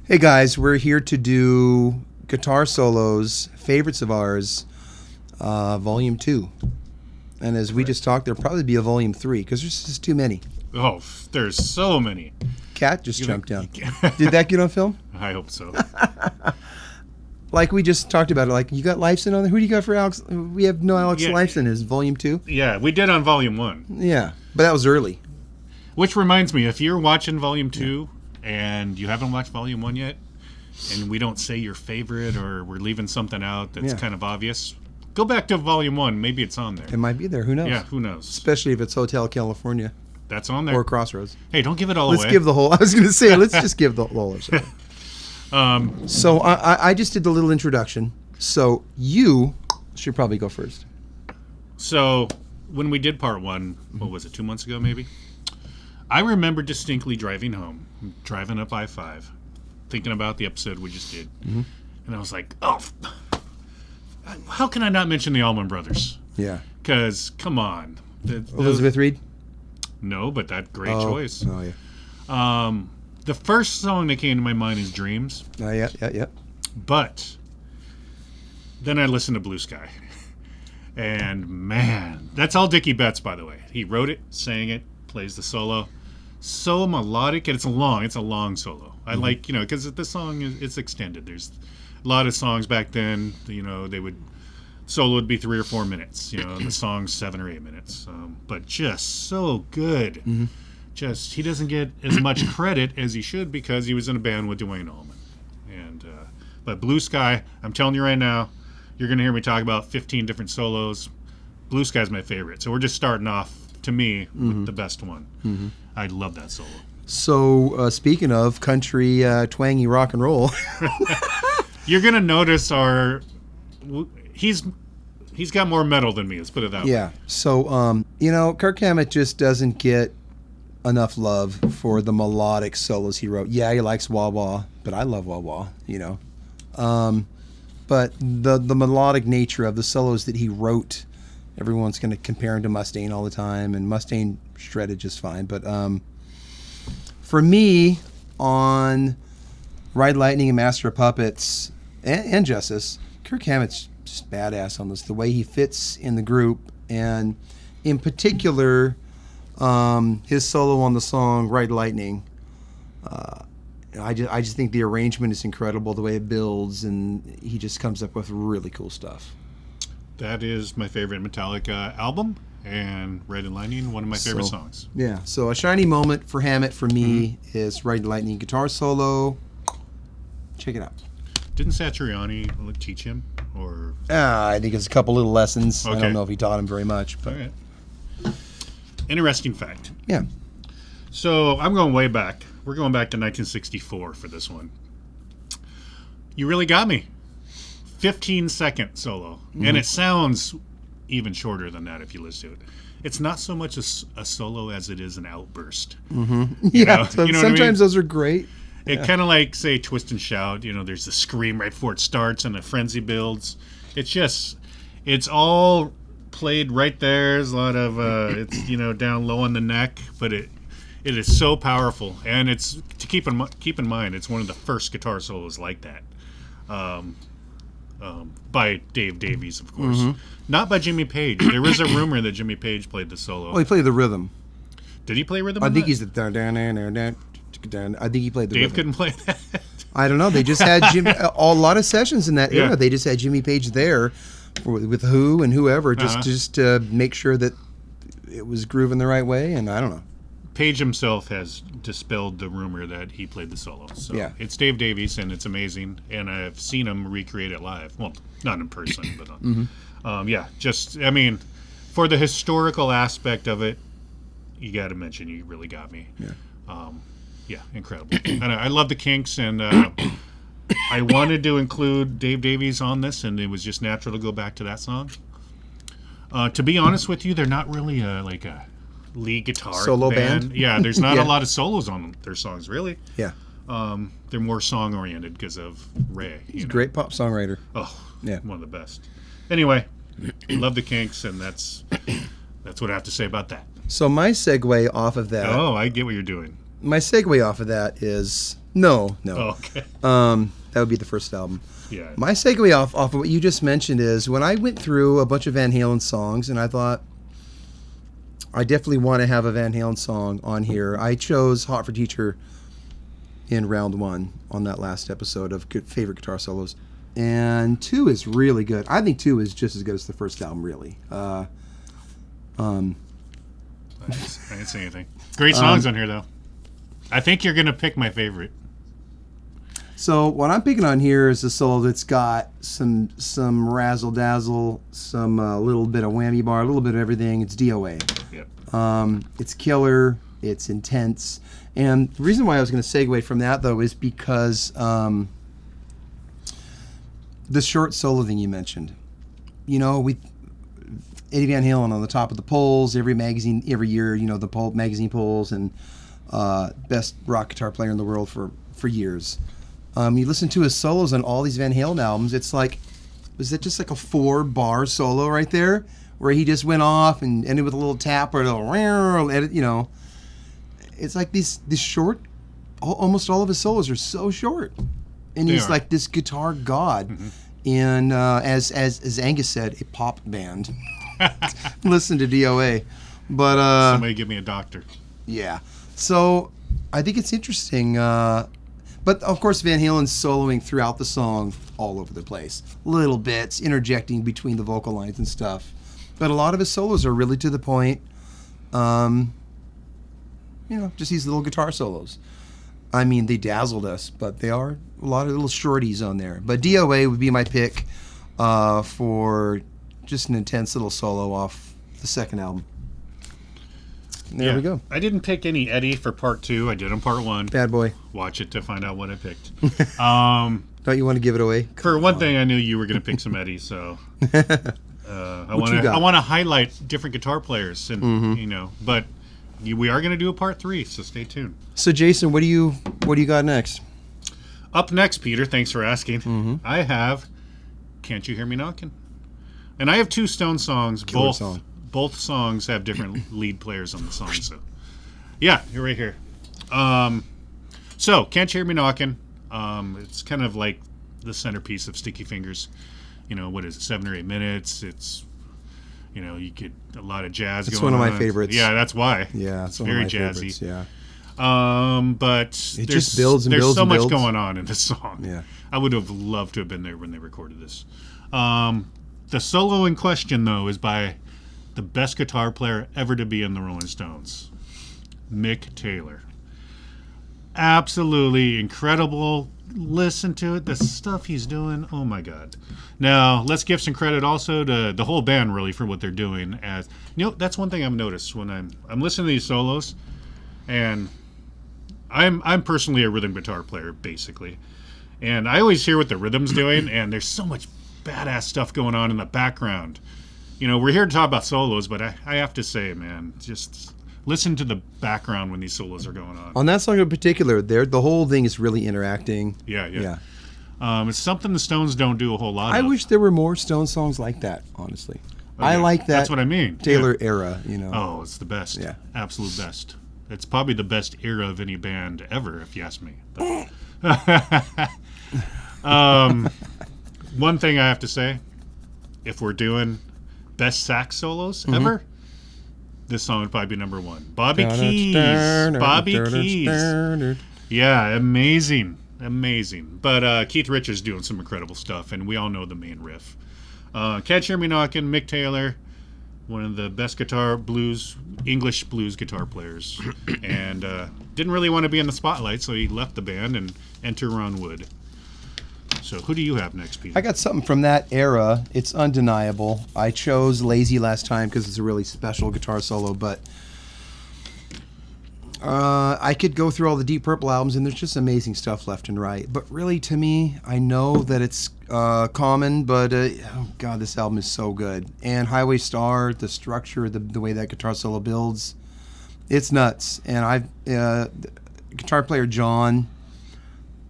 Hey guys, we're here to do guitar solos, favorites of ours, volume 2. And as we just talked, there'll probably be a volume 3 because there's just too many. Oh, there's so many. Cat just jumped down. Did that get on film? I hope so. Like we just talked about it, like you got Lifeson on there? Who do you got for Alex? We have no Alex Lifeson. Is volume 2? Yeah, we did on volume 1. Yeah, but that was early. Which reminds me, if you're watching volume 2 and you haven't watched volume 1 yet, and we don't say your favorite or we're leaving something out that's kind of obvious, go back to volume 1. Maybe it's on there. It might be there. Who knows? Yeah, who knows? Especially if it's Hotel California That's on there. or Crossroads. Hey, don't give it all Let's away. give the whole. I was going to say, let's just give the whole. So I just did the little introduction. So you should probably go first. So when we did part 1, what was it, 2 months ago maybe? I remember distinctly driving home, driving up I-5, thinking about the episode we just did. Mm-hmm. And I was like, oh, how can I not mention the Allman Brothers? Yeah. Because, come on. Elizabeth Reed? No, but that great choice. Oh, yeah. The first song that came to my mind is Dreams. Yeah. But then I listened to Blue Sky. And, man, that's all Dickie Betts, by the way. He wrote it, sang it, plays the solo. So melodic, and it's a long solo. I like, because the song it's extended. There's a lot of songs back then, solo would be 3 or 4 minutes, and the song's 7 or 8 minutes. But just so good. Mm-hmm. Just, he doesn't get as much credit as he should because he was in a band with Duane Allman. But Blue Sky, I'm telling you right now, you're going to hear me talk about 15 different solos. Blue Sky's my favorite. So we're just starting off, to me, with the best one. Mm-hmm. I love that solo. So speaking of country twangy rock and roll, you're gonna notice he's got more metal than me. Let's put it that way. Yeah. So Kirk Hammett just doesn't get enough love for the melodic solos he wrote. Yeah, he likes wah wah, but I love wah wah. But the melodic nature of the solos that he wrote, everyone's going to compare him to Mustaine all the time, and Mustaine shredded just fine. But for me, on Ride Lightning and Master of Puppets and Justice, Kirk Hammett's just badass on this. The way he fits in the group, and in particular, his solo on the song Ride Lightning. I just think the arrangement is incredible, the way it builds, and he just comes up with really cool stuff. That is my favorite Metallica album, and Red and Lightning, one of my favorite songs. Yeah, so a shiny moment for Hammett for me is Red and Lightning guitar solo. Check it out. Didn't Satriani teach him? Or I think it's a couple little lessons. Okay. I don't know if he taught him very much. But. All right. Interesting fact. Yeah. So I'm going way back. We're going back to 1964 for this one. You really got me. 15-second solo. Mm-hmm. And it sounds even shorter than that if you listen to it. It's not so much a solo as it is an outburst. Mm-hmm. Yeah, sometimes I mean? Those are great. It kind of like, say, Twist and Shout. There's the scream right before it starts and the frenzy builds. It's all played right there. There's a lot of, it's, down low on the neck, but it is so powerful. And it's, to keep in mind, it's one of the first guitar solos like that. By Dave Davies, of course. Mm-hmm. Not by Jimmy Page. There was a rumor that Jimmy Page played the solo. Well, he played the rhythm. Did he play rhythm? I think he's the down. I think he played the Dave rhythm. couldn't play that. I don't know. They just had Jimmy. A lot of sessions in that era. They just had Jimmy Page there with Who and whoever, just to make sure that it was grooving the right way. And I don't know. Page himself has dispelled the rumor that he played the solo. So yeah. It's Dave Davies, and it's amazing. And I've seen him recreate it live. Well, not in person, but for the historical aspect of it, you got to mention You Really Got Me. Yeah. Incredible. And I love the Kinks, and I wanted to include Dave Davies on this, and it was just natural to go back to that song. To be honest with you, they're not really a lead guitar solo band. Yeah, there's not a lot of solos on their songs, really. Yeah. They're more song oriented because of Ray. He's a great pop songwriter. Oh, yeah, one of the best. Anyway, love the Kinks, and that's what I have to say about that. So my segue off of that. Oh, I get what you're doing. my segue off of that is no. Oh, okay. That would be the first album. Yeah. My segue off of what you just mentioned is when I went through a bunch of Van Halen songs and I thought I definitely want to have a Van Halen song on here. I chose Hot for Teacher in round 1 on that last episode of favorite guitar solos. And 2 is really good. I think 2 is just as good as the first album, really. I didn't say anything. Great songs on here, though. I think you're going to pick my favorite. So what I'm picking on here is a solo that's got some razzle dazzle, some little bit of whammy bar, a little bit of everything. It's DOA. Yep. It's killer. It's intense. And the reason why I was going to segue from that though is because the short solo thing you mentioned. You know, Eddie Van Halen on the top of the polls every year. You know, the magazine polls and best rock guitar player in the world for years. You listen to his solos on all these Van Halen albums. It's like, was it just like a 4-bar solo right there, where he just went off and ended with a little tap or a little edit? You know, it's like these short. Almost all of his solos are so short, and he's like this guitar god. Mm-hmm. And as Angus said, a pop band. Listen to DOA, but somebody give me a doctor. Yeah, so I think it's interesting. But, of course, Van Halen's soloing throughout the song all over the place. Little bits, interjecting between the vocal lines and stuff. But a lot of his solos are really to the point. You know, just these little guitar solos. I mean, they dazzled us, but they are a lot of little shorties on there. But DOA would be my pick for just an intense little solo off the second album. There we go. I didn't pick any Eddie for part 2. I did on part 1. Bad boy. Watch it to find out what I picked. Don't you want to give it away? For one thing, I knew you were going to pick some Eddie, so I want to highlight different guitar players, and you know. But we are going to do a part 3, so stay tuned. So, Jason, what do you got next? Up next, Peter. Thanks for asking. Mm-hmm. I have "Can't You Hear Me Knocking," and I have 2 Stone songs. Killer song. Both songs have different lead players on the song. So, yeah, you're right here. So, Can't You Hear Me Knocking? It's kind of like the centerpiece of Sticky Fingers. You know, what is it, 7 or 8 minutes? It's, you know, you get a lot of jazz going on. It's one of my favorites. Yeah, that's why. Yeah, it's very jazzy. Favorites, yeah. But it just builds and there's builds so and much builds. going on in this song. Yeah. I would have loved to have been there when they recorded this. The solo in question, though, is by the best guitar player ever to be in the Rolling Stones, Mick Taylor. Absolutely incredible. Listen to it. The stuff he's doing. Oh, my God. Now, let's give some credit also to the whole band, really, for what they're doing. As you know, that's one thing I've noticed when I'm listening to these solos, and I'm personally a rhythm guitar player, basically. And I always hear what the rhythm's doing, and there's so much badass stuff going on in the background. You know, we're here to talk about solos, but I have to say, man, just listen to the background when these solos are going on. On that song in particular, the whole thing is really interacting. Yeah. It's something the Stones don't do a whole lot of. I wish there were more Stone songs like that, honestly. Okay. I like that. That's what I mean. Taylor era, you know. Oh, it's the best. Yeah. Absolute best. It's probably the best era of any band ever, if you ask me. But one thing I have to say, if we're doing best sax solos ever, this song would probably be number 1. Bobby Keys. Yeah, amazing. But Keith Richards doing some incredible stuff, and we all know the main riff. Can't You Hear Me Knocking, Mick Taylor, one of the best English blues guitar players, and didn't really want to be in the spotlight, so he left the band and entered Ron Wood. So who do you have next, Peter? I got something from that era. It's undeniable. I chose Lazy last time because it's a really special guitar solo, but I could go through all the Deep Purple albums, and there's just amazing stuff left and right. But really, to me, I know that it's common, but oh God, this album is so good. And Highway Star, the structure, the way that guitar solo builds, it's nuts. And guitar player John,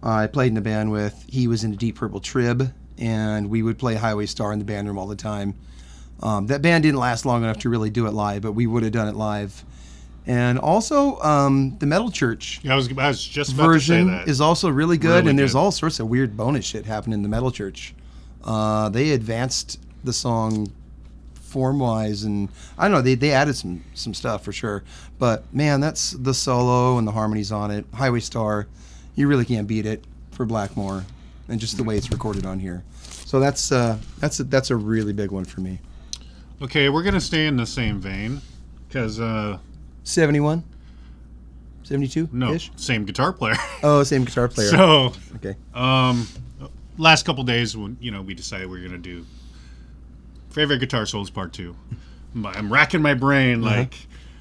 I played in a band with, he was in a Deep Purple trib, and we would play Highway Star in the band room all the time. That band didn't last long enough to really do it live, but we would have done it live. And also, the Metal Church I was just about version to say that. is also really good, Really and there's good. all sorts of weird bonus shit happening in the Metal Church. They advanced the song form-wise, and I don't know, they added some stuff for sure. But man, that's the solo and the harmonies on it. Highway Star, you really can't beat it for Blackmore, and just the way it's recorded on here. So that's a really big one for me. Okay, we're gonna stay in the same vein because 71, 72 no, ish. same guitar player. Oh, same guitar player. So Okay. last couple days when we decided we were gonna do favorite guitar solos part 2. I'm racking my brain like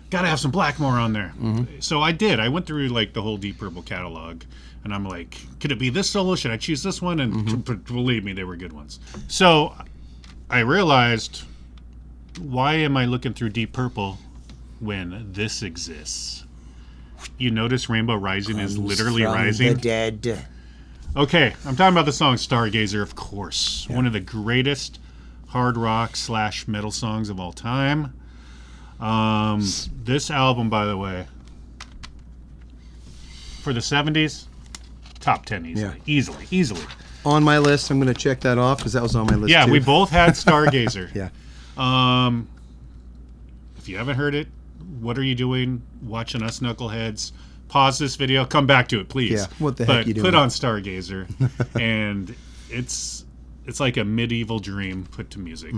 gotta have some Blackmore on there. So I did. I went through like the whole Deep Purple catalog, and I'm like, could it be this solo? Should I choose this one? And believe me, they were good ones. So I realized, why am I looking through Deep Purple when this exists? You notice Rainbow Rising is literally From rising. the dead. Okay, I'm talking about the song Stargazer, of course. One of the greatest hard rock / metal songs of all time. This album, by the way, for the 70s, top 10 easily. Easily. On my list, I'm going to check that off because that was on my list Yeah, too. we both had Stargazer. Yeah. If you haven't heard it, what are you doing watching us knuckleheads? Pause this video, come back to it, please. Yeah, what the heck But you doing? put on Stargazer, and it's like a medieval dream put to music.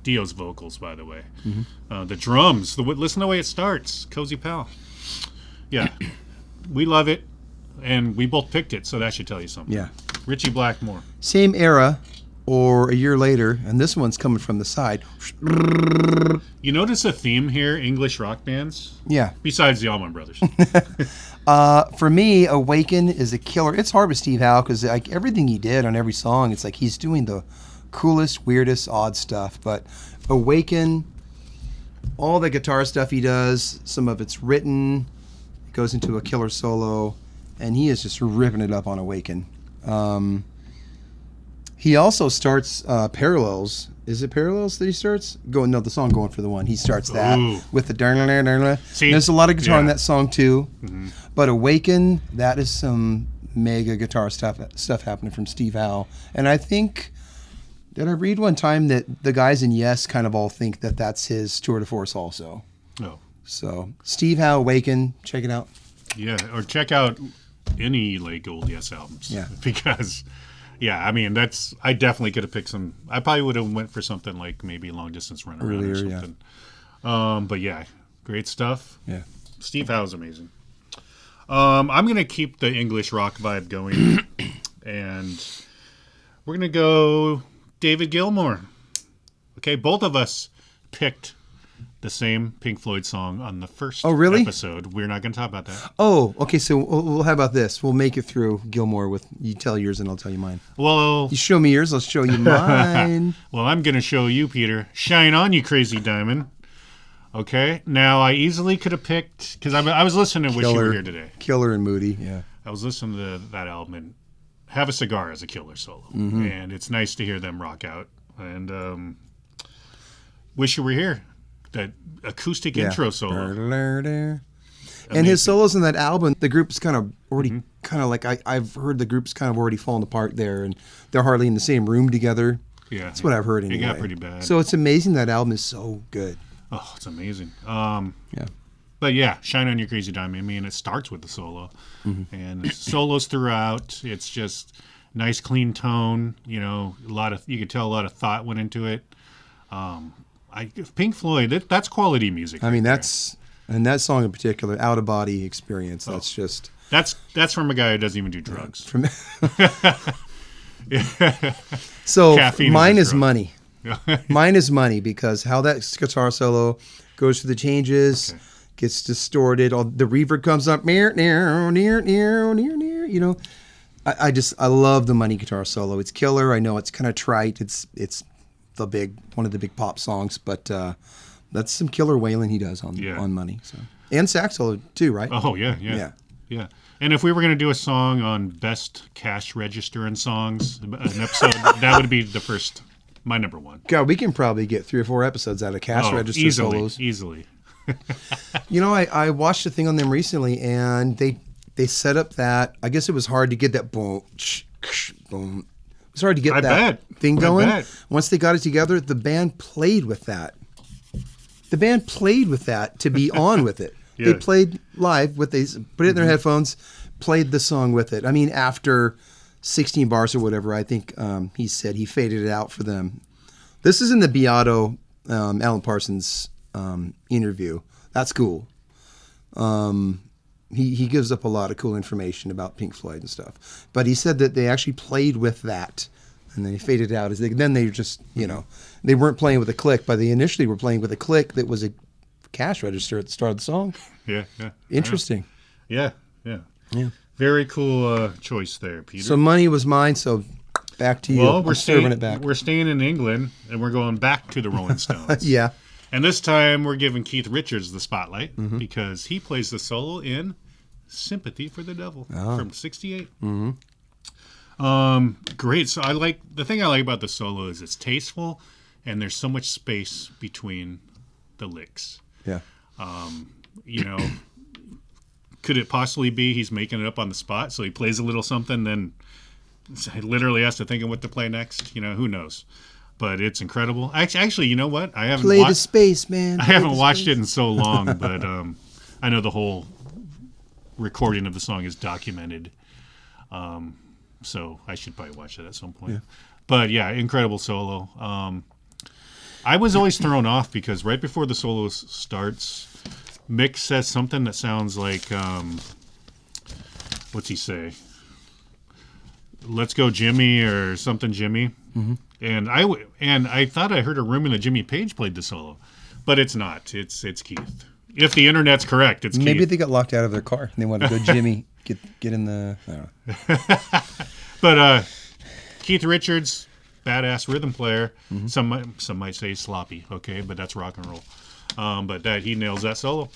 Dio's vocals, by the way. The drums, listen to the way it starts. Cozy Pal. Yeah, we love it, and we both picked it, so that should tell you something. Yeah. Richie Blackmore. Same era or a year later, and this one's coming from the side. You notice a theme here, English rock bands? Yeah. Besides the Allman Brothers. For me, Awaken is a killer. It's hard with Steve Howe because like everything he did on every song, it's like he's doing the coolest, weirdest, odd stuff. But Awaken, all the guitar stuff he does, some of it's written, it goes into a killer solo, and he is just ripping it up on Awaken. He also starts Parallels. Is it Parallels that he starts? No, the song Going for the One. He starts that Ooh. with the darn. See, There's a lot of guitar in yeah. that song too. But Awaken, that is some mega guitar stuff happening from Steve Howe. And I think, did I read one time that the guys in Yes kind of all think that that's his tour de force also. Oh, So Steve Howe, Awaken, check it out. yeah. Or check out any like old Yes albums. Yeah. Because, yeah, I mean, I definitely could have picked some. I probably would have went for something like maybe Long Distance Run Around or Earlier, yeah. something. But yeah, great stuff. Yeah. Steve Howe's amazing. I'm going to keep the English rock vibe going. And we're going to go David Gilmour. Okay, both of us picked the same Pink Floyd song on the first really? episode. We're not going to talk about that. Oh, okay. So how about this? We'll make it through Gilmore with you tell yours and I'll tell you mine. Well, You show me yours, I'll show you mine. I'm going to show you, Peter. Shine on, you crazy diamond. Okay. Now, I easily could have picked, because I was listening to Wish You Were Here Today. Killer and Moody. Yeah. I was listening to that album, and Have a Cigar as a killer solo. And it's nice to hear them rock out. And Wish You Were Here, that acoustic intro solo. And his solos in that album, the group's kind of already kind of like I've heard the group's kind of already fallen apart there, and they're hardly in the same room together. Yeah. That's what I've heard anyway. It got pretty bad. So it's amazing that album is so good. Oh, it's amazing. Yeah. But yeah, Shine on Your Crazy Diamond. I mean, it starts with the solo, and solos throughout. It's just nice, clean tone. You know, you could tell a lot of thought went into it. Pink Floyd, that's quality music. I mean, right and that song in particular, Out of Body Experience. That's just there. That's from a guy who doesn't even do drugs. from. So Caffeine mine is is a drug. money. Mine is money because how that guitar solo goes through the changes, gets distorted. All the reverb comes up near. You know, I love the Money guitar solo. It's killer. I know it's kind of trite. It's one of the big pop songs, but that's some killer wailing he does on Money. So and sax solo too, right? Oh yeah. And if we were going to do a song on best cash register in songs, an episode, that would be my number one. God, we can probably get 3 or 4 episodes out of cash register solos. Easily. You know, I watched a thing on them recently, and they set up that. I guess it was hard to get that boom, boom. It was hard to get I that bet. thing I going. bet. Once they got it together, the band played with that. The band played with that to be on with it. Yeah. They played live with these, put it in their headphones, played the song with it. I mean, after 16 bars or whatever, I think he said he faded it out for them. This is in the Beato Alan Parsons interview. That's cool. He gives up a lot of cool information about Pink Floyd and stuff. But he said that they actually played with that, and then he faded out. Then they just, they weren't playing with a click, but they initially were playing with a click that was a cash register at the start of the song. Yeah. Interesting. Yeah. Very cool choice there, Peter. So money was mine, so back to you. well, I'm serving it back. We're staying in England, and we're going back to the Rolling Stones. Yeah. And this time we're giving Keith Richards the spotlight Mm-hmm. because he plays the solo in "Sympathy for the Devil" Oh. from '68. Great. So the thing I like about the solo is it's tasteful, and there's so much space between the licks. Yeah. Could it possibly be he's making it up on the spot? So he plays a little something, then he literally has to think of what to play next. Who knows? But it's incredible. Actually, you know what? I haven't Play the space, man. I haven't watched it in so long, but I know the whole recording of the song is documented. So I should probably watch it at some point. Yeah. But yeah, incredible solo. I was always thrown off because right before the solo starts, Mick says something that sounds like, what's he say? Let's go, Jimmy, or something, Jimmy. Mm-hmm. And I thought I heard a rumor that Jimmy Page played the solo, but it's not. It's Keith. If the internet's correct, it's Maybe Keith. they got locked out of their car and they wanted to go, Jimmy, get in the. I don't know. But Keith Richards, badass rhythm player. Mm-hmm. Some might say sloppy, okay, but that's rock and roll. But he nails that solo,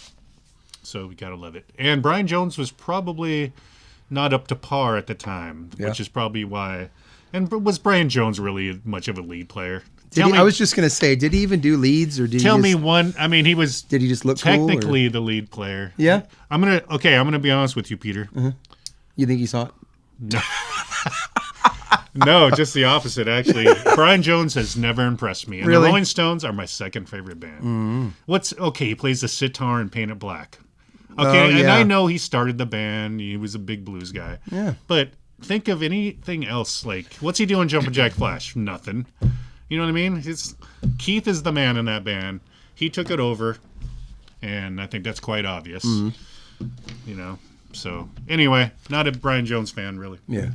so we gotta love it. And Brian Jones was probably not up to par at the time, Yeah. which is probably why. And was Brian Jones really much of a lead player? I was just gonna say, did he even do leads or did Tell he me just, one. I mean, he was Did he just look cool, or- technically the lead player. Yeah. I'm gonna be honest with you, Peter. You think he's hot? No, just the opposite, actually. Brian Jones has never impressed me. And Really? the Rolling Stones are my second favorite band. He plays the sitar and Paint It Black. Okay, and yeah. I know he started the band. He was a big blues guy. Yeah. But think of anything else. Like, what's he doing Jumpin' Jack Flash? Nothing. You know what I mean? Keith is the man in that band. He took it over, and I think that's quite obvious. So anyway, not a Brian Jones fan, really. Yeah.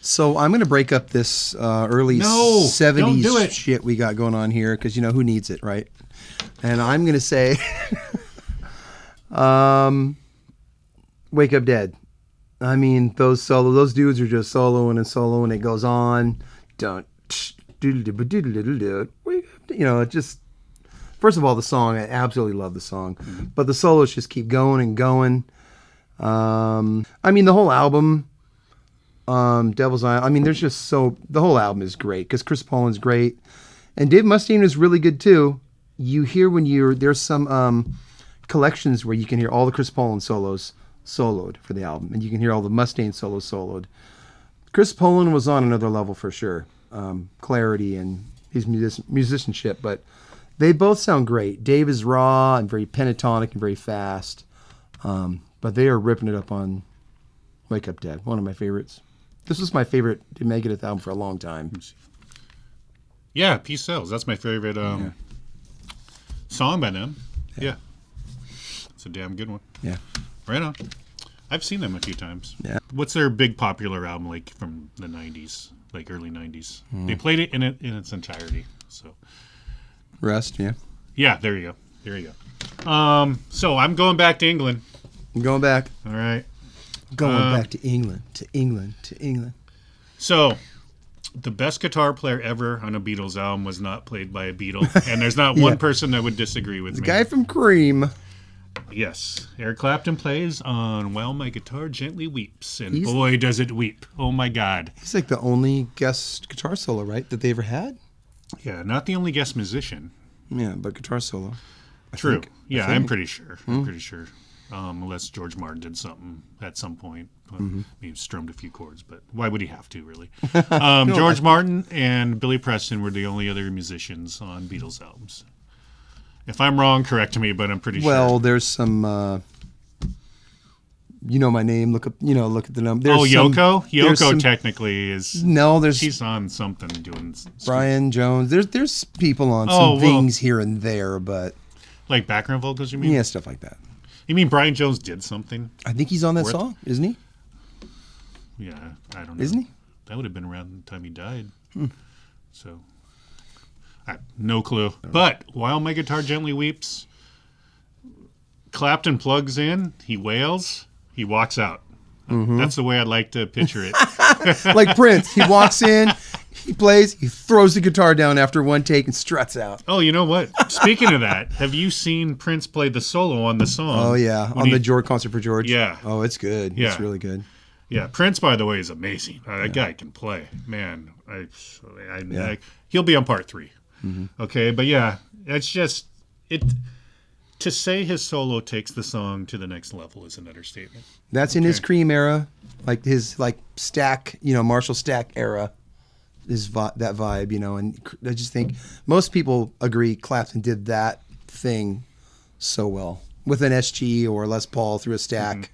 So I'm going to break up this early No, don't do 70s it. shit we got going on here because, who needs it, right? And I'm going to say Wake Up Dead. I mean, those dudes are just soloing and soloing. It goes on. Don't. It just. First of all, the song, I absolutely love the song. Mm-hmm. But the solos just keep going and going. I mean, the whole album. Devil's Eye. I mean, the whole album is great because Chris Poland's great, and Dave Mustaine is really good too. You hear there's some collections where you can hear all the Chris Poland solos soloed for the album, and you can hear all the Mustaine solos soloed. Chris Poland was on another level for sure, clarity and his musicianship, but they both sound great. Dave is raw and very pentatonic and very fast, but they are ripping it up on Wake Up Dead, one of my favorites. This was my favorite Megadeth album for a long time. Yeah, Peace Sells. That's my favorite song by them. Yeah. It's a damn good one. Yeah. Right on. I've seen them a few times. Yeah. What's their big popular album like from the 90s, like early 90s? They played it in its entirety. So, Rest, yeah. yeah, there you go. So I'm going back to England. I'm going back. All right. Going back to England, to England, to England. So, the best guitar player ever on a Beatles album was not played by a Beatle, and there's not one person that would disagree with me. Guy from Cream. Yes, Eric Clapton plays on "While My Guitar Gently Weeps," and He's- boy, does it weep! Oh my God! He's like the only guest guitar solo, right, that they ever had? Yeah, not the only guest musician. Yeah, but guitar solo. True. think. Yeah, I I'm think. pretty sure. I'm pretty sure. Unless George Martin did something at some point. Maybe strummed a few chords, but why would he have to, really? George Martin and Billy Preston were the only other musicians on Beatles albums. If I'm wrong, correct me, but I'm pretty Well, sure. there's some. You know my name. Look at the number. Oh, Yoko? there's Yoko some- technically is... No, there's She's on something doing... Brian Jones. There's people on some Oh, well. things here and there, but Like background vocals, you mean? yeah, stuff like that. You mean Brian Jones did something? I think he's on that Worth- song, isn't he? Yeah, I don't know. Isn't he? That would have been around the time he died. So, no clue. But while my guitar gently weeps, Clapton plugs in, he wails, he walks out. That's the way I'd like to picture it. Like Prince, he walks in, he plays, he throws the guitar down after one take and struts out. Oh, you know what? Speaking of that, have you seen Prince play the solo on the song? Oh yeah, When on he- the George concert for George. Yeah. Oh, it's good. Yeah. It's really good. Yeah, Prince, by the way, is amazing. That guy can play. Man, he'll be on part 3. Okay, but yeah, it's just it. To say his solo takes the song to the next level is an understatement. That's in his Cream era, like his Stack, Marshall Stack era, that vibe, and I just think most people agree Clapton did that thing so well with an SG or Les Paul through a Stack,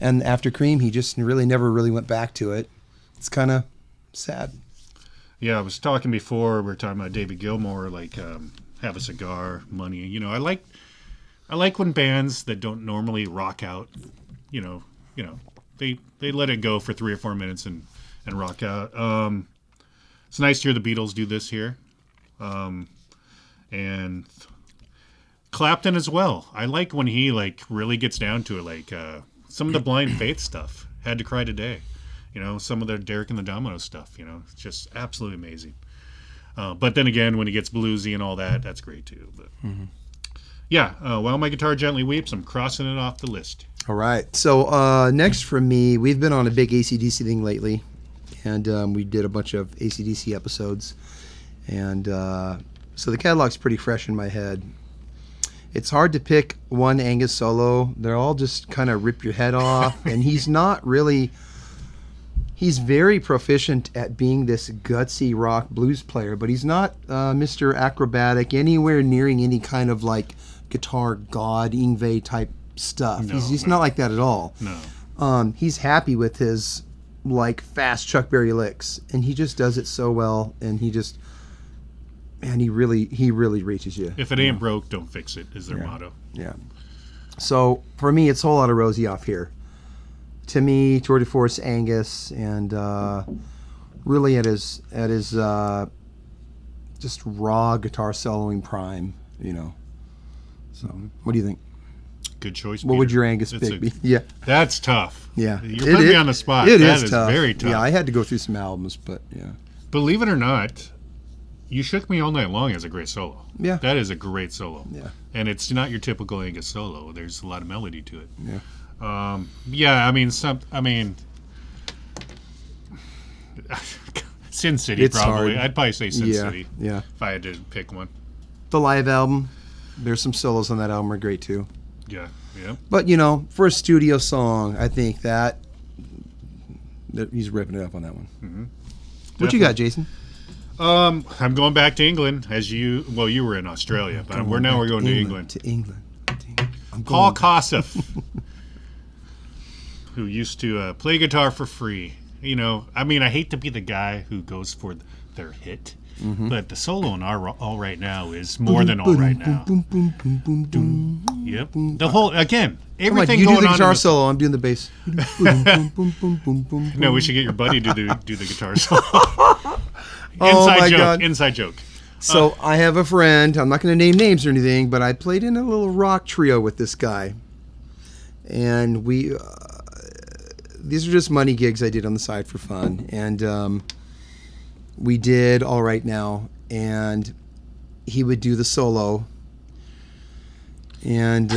and after Cream, he just never really went back to it. It's kind of sad. Yeah, I was talking before. We were talking about David Gilmour, like Have a Cigar, Money. I like when bands that don't normally rock out, they let it go for 3 or 4 minutes and rock out. It's nice to hear the Beatles do this here, and Clapton as well. I like when he really gets down to it, some of the Blind Faith stuff. Had to Cry Today, some of the Derek and the Dominoes stuff. It's just absolutely amazing. But then again, when he gets bluesy and all that, that's great too. But yeah, while my guitar gently weeps, I'm crossing it off the list. All right. So next for me, we've been on a big AC/DC thing lately, and we did a bunch of AC/DC episodes, and so the catalog's pretty fresh in my head. It's hard to pick one Angus solo. They're all just kind of rip your head off, and he's not really. He's very proficient at being this gutsy rock blues player, but he's not Mr. Acrobatic anywhere nearing any kind of guitar god Yngwie type stuff. No, he's no. not like that at all. No. He's happy with his fast Chuck Berry licks, and he just does it so well, and he really reaches you. If it ain't broke, don't fix it, is their motto. Yeah. So for me, it's Whole Lotta Rosie off here. To me, Tour de Force Angus, and really at his just raw guitar soloing prime, So, what do you think? Good choice. What would Peter. your Angus It's pick be? Yeah, That's tough. yeah. You're putting me on the spot. It That is tough. very tough. Yeah, I had to go through some albums, but yeah. Believe it or not, You Shook Me All Night Long is a great solo. Yeah. That is a great solo. Yeah. And it's not your typical Angus solo. There's a lot of melody to it. Yeah. Sin City, It's probably. hard. I'd probably say Sin City Yeah. if I had to pick one. The live album, there's some solos on that album are great too. Yeah, yeah. But for a studio song, I think that he's ripping it up on that one. Mm-hmm. What you got, Jason? I'm going back to England you were in Australia, but we're going to England. To England. I'm Paul going. Kossoff, who used to play guitar for free. I hate to be the guy who goes for their hit, but the solo in All Right Now is more than All Right Now. Boom, boom, boom, boom, boom. Yep. The whole, again, Come on, everything you going do the on. guitar solo. I'm doing the bass. Boom, boom, boom, boom, boom, boom. No, we should get your buddy to do the guitar solo. Oh my God. Inside joke. So I have a friend. I'm not going to name names or anything, but I played in a little rock trio with this guy, and we. These are just money gigs I did on the side for fun, and we did All Right Now, and he would do the solo, and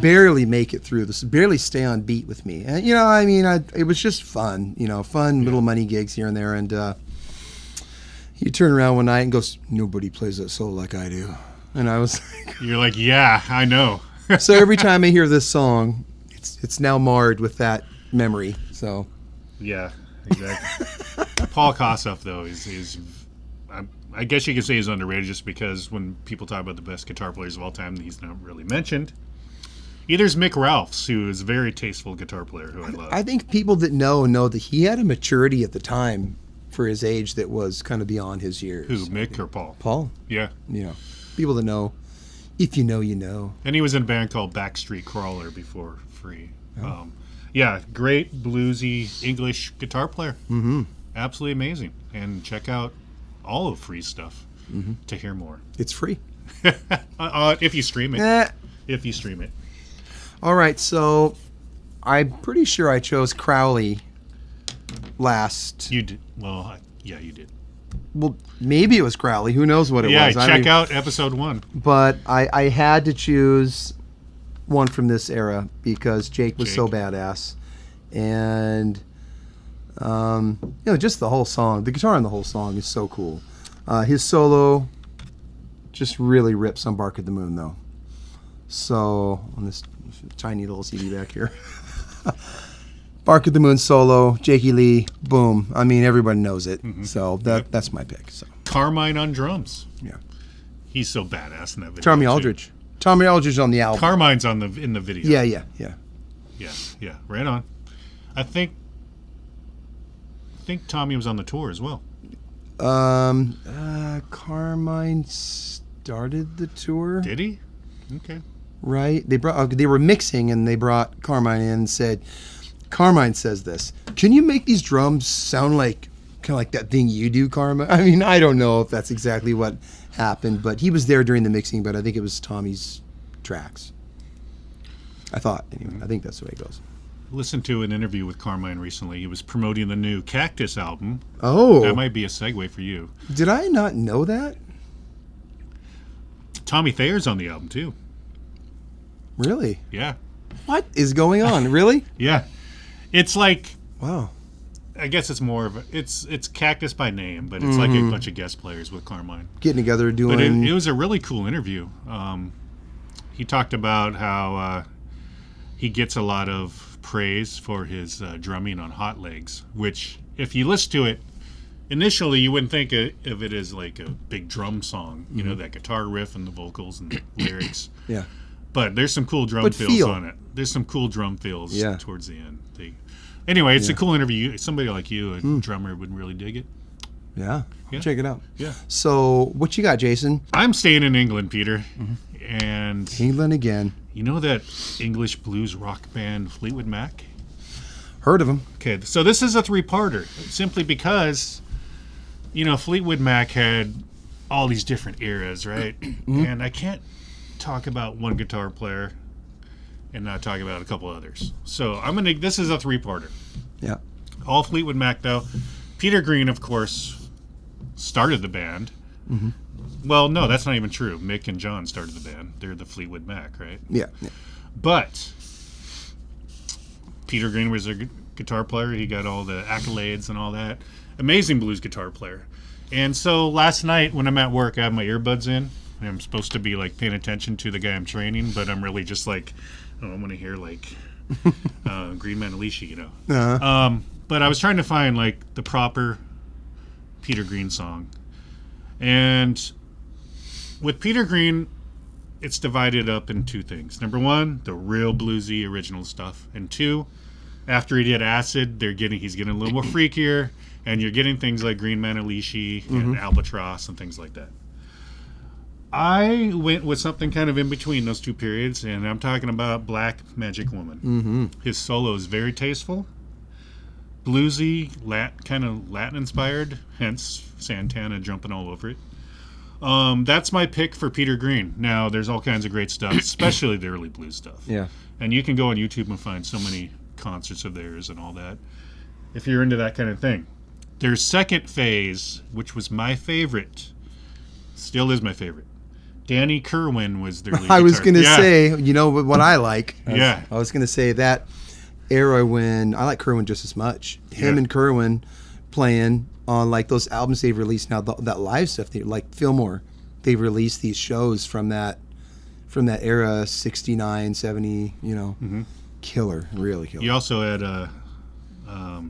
barely make it through this, barely stay on beat with me. And it was just fun, fun little money gigs here and there, and he turned around one night and goes, "Nobody plays that solo like I do." And I was You're like, yeah, I know. so every time I hear this song, it's now marred with that memory. So Yeah, exactly. Paul Kossoff, though, is I guess you could say he's underrated just because when people talk about the best guitar players of all time, he's not really mentioned. There's Mick Ralphs, who is a very tasteful guitar player who I love. I think people that know that he had a maturity at the time for his age that was kind of beyond his years. Who, Mick or Paul? Paul. Yeah. People that know. If you know, you know. And he was in a band called Backstreet Crawler before Free. Yeah, great bluesy English guitar player. Mm-hmm. Absolutely amazing. And check out all of Free's stuff to hear more. It's free. If you stream it. If you stream it. All right, so I'm pretty sure I chose Crowley last. You did. Well, yeah, you did. Well, maybe it was Crowley. Who knows what it was? Yeah, check out episode 1. But I had to choose one from this era because Jake was so badass. And, just the whole song. The guitar on the whole song is so cool. His solo just really rips on Bark at the Moon, though. So, on this tiny little CD back here. Bark at the Moon solo, Jakey Lee, boom. I mean, everybody knows it. Mm-hmm. So that's my pick. So Carmine on drums. Yeah. He's so badass in that video. Tommy Aldridge. Tommy Aldridge on the album. Carmine's in the video. Yeah. Right on. I think Tommy was on the tour as well. Carmine started the tour. Did he? Okay. Right. They were mixing and they brought Carmine in and said, Carmine says this, can you make these drums sound like kind of like that thing you do, Carmine? I mean, I don't know if that's exactly what happened, but he was there during the mixing, but I think it was Tommy's tracks. I thought, anyway. I think that's the way it goes. Listened to an interview with Carmine recently. He was promoting the new Cactus album. Oh. That might be a segue for you. Did I not know that? Tommy Thayer's on the album, too. Really? Yeah. What is going on? Really? Yeah. It's like... Wow. I guess it's more of it's Cactus by name, but it's like a bunch of guest players with Carmine. Getting together, doing... But it was a really cool interview. He talked about how he gets a lot of praise for his drumming on Hot Legs, which, if you listen to it, initially you wouldn't think of it as like a big drum song, you know, that guitar riff and the vocals and the lyrics. Yeah. But there's some cool drum fills on it. There's some cool drum fills towards the end. Anyway, it's a cool interview. Somebody like you, a drummer, would really dig it. Yeah. Check it out. Yeah. So, what you got, Jason? I'm staying in England, Peter. And England again. You know that English blues rock band Fleetwood Mac? Heard of them. Okay, so this is a 3-parter, simply because, Fleetwood Mac had all these different eras, right? And I can't talk about one guitar player and not talk about a couple others. So this is a 3-parter. Yeah. All Fleetwood Mac, though. Peter Green, of course, started the band. Mm-hmm. Well, no, that's not even true. Mick and John started the band. They're the Fleetwood Mac, right? Yeah. But Peter Green was a guitar player. He got all the accolades and all that. Amazing blues guitar player. And so last night when I'm at work, I have my earbuds in. And I'm supposed to be like paying attention to the guy I'm training, but I'm really just like, I want to hear like Green Manalishi, Uh-huh. But I was trying to find like the proper Peter Green song. And with Peter Green, it's divided up in 2 things. Number 1, the real bluesy original stuff. And 2, after he did Acid, he's getting a little more freakier, and you're getting things like Green Manalishi and Albatross and things like that. I went with something kind of in between those 2 periods, and I'm talking about Black Magic Woman. Mm-hmm. His solo is very tasteful, bluesy, kind of Latin-inspired, hence Santana jumping all over it. That's my pick for Peter Green. Now, there's all kinds of great stuff, especially the early blues stuff. Yeah. And you can go on YouTube and find so many concerts of theirs and all that, if you're into that kind of thing. Their second phase, which was my favorite, still is my favorite. Danny Kerwin was their lead I was going to guitar- say, what I like. Yeah. I was going to say that era when I like Kerwin just as much. Him and Kerwin playing on like those albums they've released now, that live stuff, like Fillmore they released these shows from that era, 69, 70, killer, really killer. He also had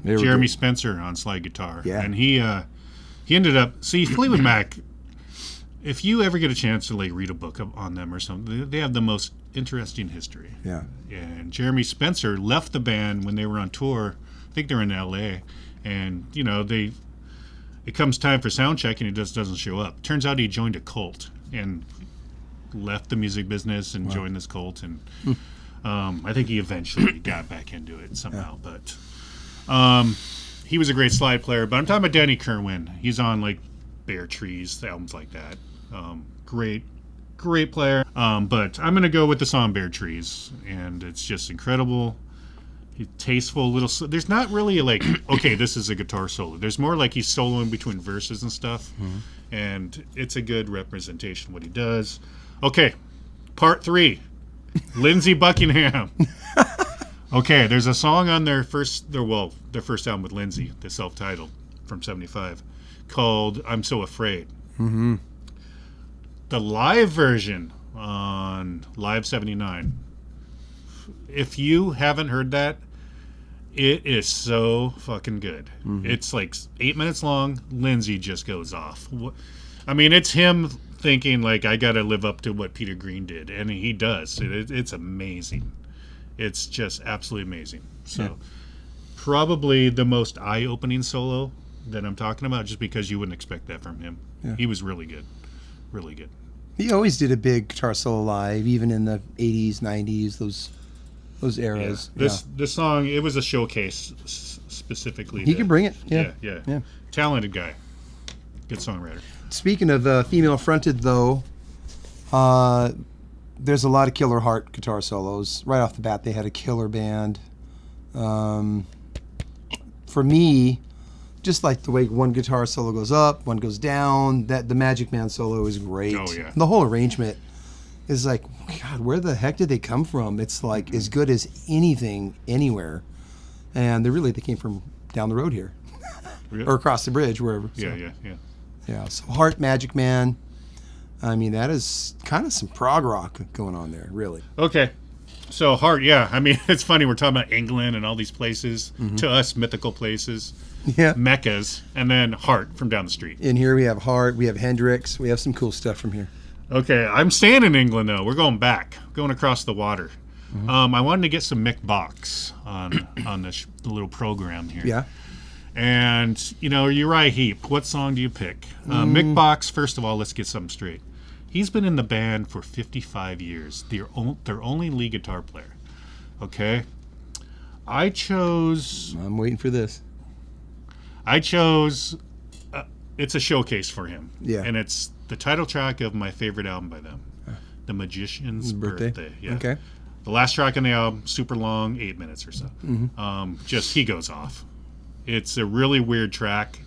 They were Jeremy good. Spencer on slide guitar. Yeah. And he ended up, see, Fleetwood Mac, if you ever get a chance to like read a book on them or something, they have the most interesting history. Yeah. And Jeremy Spencer left the band when they were on tour. I think they're in LA. And, it comes time for sound check and he just doesn't show up. Turns out he joined a cult and left the music business and joined this cult. And I think he eventually got back into it somehow. But he was a great slide player. But I'm talking about Danny Kerwin. He's on like Bare Trees, albums like that. Great player. But I'm going to go with the song Bare Trees. And it's just incredible. Tasteful little. There's not really like, okay, this is a guitar solo. There's more like he's soloing between verses and stuff. And it's a good representation of what he does. Okay, part 3. Lindsey Buckingham. Okay, there's a song on their first album with Lindsey, the self-titled from 75, called I'm So Afraid. Mm-hmm. The live version on Live 79, if you haven't heard that, it is so fucking good. It's like 8 minutes long. Lindsey just goes off. I mean, it's him thinking like, I got to live up to what Peter Green did. And he does. It's amazing. It's just absolutely amazing. So probably the most eye-opening solo that I'm talking about, just because you wouldn't expect that from him. Yeah. He was really good. Really good. He always did a big guitar solo live, even in the 80s, 90s, those eras. This song, it was a showcase specifically. He can bring it. Yeah. Yeah. Talented guy. Good songwriter. Speaking of female fronted, though, there's a lot of Killer Heart guitar solos. Right off the bat, they had a killer band. For me, just like the way one guitar solo goes up, one goes down, that the Magic Man solo is great. Oh, yeah. The whole arrangement is like, God, where the heck did they come from? It's like as good as anything anywhere. And they came from down the road here. Really? Or across the bridge, wherever. Yeah. Yeah, so Heart, Magic Man. I mean, that is kind of some prog rock going on there, really. Okay. So Heart, yeah. I mean, it's funny. We're talking about England and all these places, to us, mythical places, Yeah. meccas, and then Heart from down the street. In here we have Heart, we have Hendrix, we have some cool stuff from here. Okay. I'm staying in England, though. We're going back, going across the water. I wanted to get some Mick Box on the little program here. Yeah. And, Uriah Heep, what song do you pick? Mick Box, first of all, let's get something straight. He's been in the band for 55 years. Their only lead guitar player. Okay? I'm waiting for this. It's a showcase for him. Yeah. And it's the title track of my favorite album by them, The Magician's Birthday. Yeah. Okay. The last track on the album, super long, 8 minutes or so. Just, he goes off. It's a really weird track,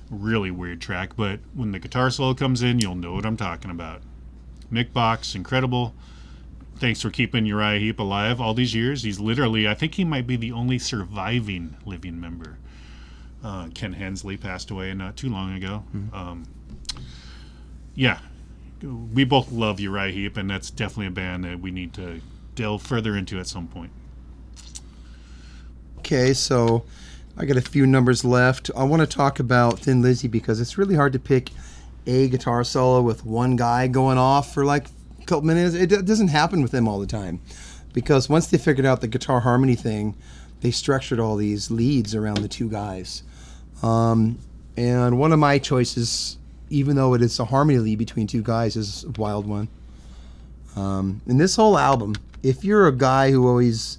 but when the guitar solo comes in, you'll know what I'm talking about. Mick Box, incredible. Thanks for keeping Uriah Heep alive all these years. He's literally, I think he might be the only surviving living member. Ken Hensley passed away not too long ago. Yeah, we both love Uriah Heep, and that's definitely a band that we need to delve further into at some point. Okay, so I got a few numbers left. I want to talk about Thin Lizzy because it's really hard to pick a guitar solo with one guy going off for like a couple minutes. It doesn't happen with them all the time because once they figured out the guitar harmony thing, they structured all these leads around the two guys. And one of my choices, even though it is a harmony lead between two guys, is Wild One. In this whole album, if you're a guy who always